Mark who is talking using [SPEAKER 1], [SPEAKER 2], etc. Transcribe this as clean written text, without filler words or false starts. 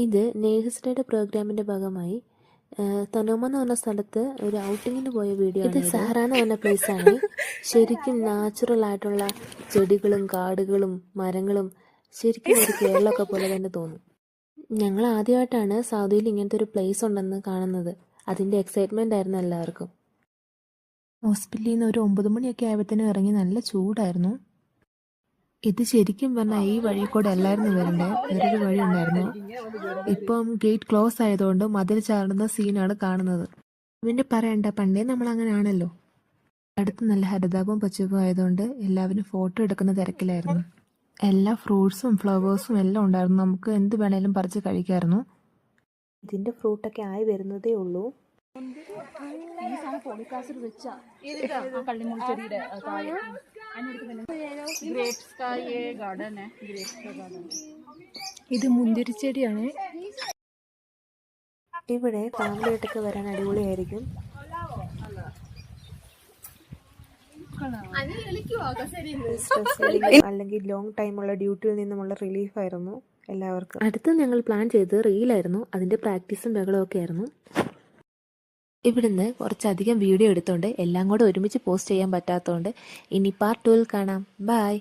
[SPEAKER 1] ഇത് നേഴ്സസ് ഡേയുടെ പ്രോഗ്രാമിൻ്റെ ഭാഗമായി തനോമ എന്ന് പറഞ്ഞ സ്ഥലത്ത് ഒരു ഔട്ടിങ്ങിന് പോയ വീഡിയോ ആണ്. ഇത് സഹറ എന്ന് പറഞ്ഞ പ്ലേസാണ്. ശരിക്കും നാച്ചുറൽ ആയിട്ടുള്ള ചെടികളും കാടുകളും മരങ്ങളും ശരിക്കും ഒരു കേരളമൊക്കെ പോലെ തന്നെ തോന്നും. ഞങ്ങൾ ആദ്യമായിട്ടാണ് സൗദിയിൽ ഇങ്ങനത്തെ ഒരു പ്ലേസ് ഉണ്ടെന്ന് കാണുന്നത്. അതിൻ്റെ എക്സൈറ്റ്മെൻ്റ് ആയിരുന്നു എല്ലാവർക്കും. ഹോസ്പിറ്റലിൽ നിന്ന് ഒരു 9 മണിയൊക്കെ ആയപ്പോഴത്തേനും ഇറങ്ങി. നല്ല ചൂടായിരുന്നു. ഇത് ശരിക്കും പറഞ്ഞാൽ ഈ വഴി കൂടെ എല്ലായിരുന്നു വരണ്ടേ, വേറൊരു വഴി ഉണ്ടായിരുന്നു. ഇപ്പം ഗേറ്റ് ക്ലോസ് ആയതുകൊണ്ട് മതിൽ ചാടുന്ന സീനാണ് കാണുന്നത്. പിന്നെ പറയണ്ട, പണ്ടേ നമ്മൾ അങ്ങനെ ആണല്ലോ. അടുത്ത് നല്ല ഹരിതാപവും പച്ചപ്പും ആയതുകൊണ്ട് എല്ലാവരും ഫോട്ടോ എടുക്കുന്ന തിരക്കിലായിരുന്നു. എല്ലാ ഫ്രൂട്ട്സും ഫ്ലവേഴ്സും എല്ലാം ഉണ്ടായിരുന്നു. നമുക്ക് എന്ത് വേണേലും പറിച്ച് കഴിക്കായിരുന്നു. ഇതിന്റെ ഫ്രൂട്ടൊക്കെ ആയി വരുന്നതേ ഉള്ളൂ.
[SPEAKER 2] ഇത് മുന്തിരിച്ചെടിയാണ്.
[SPEAKER 1] ഇവിടെ ഫാമിലി ആയിട്ടൊക്കെ വരാൻ അടിപൊളിയായിരിക്കും. അല്ലെങ്കിൽ ലോങ് ടൈമുള്ള ഡ്യൂട്ടിയിൽ നിന്നുമുള്ള റിലീഫായിരുന്നു എല്ലാവർക്കും. അടുത്ത് ഞങ്ങൾ പ്ലാൻ ചെയ്ത് റീലായിരുന്നു. അതിന്റെ പ്രാക്ടീസും ബഹളവും ഒക്കെ ആയിരുന്നു. ഇവിടുന്ന് കുറച്ചധികം വീഡിയോ എടുത്തോണ്ട് എല്ലാം കൂടെ ഒരുമിച്ച് പോസ്റ്റ് ചെയ്യാൻ പറ്റാത്തതുകൊണ്ട് ഇനി പാർട്ട് 2 കാണാം. ബൈ.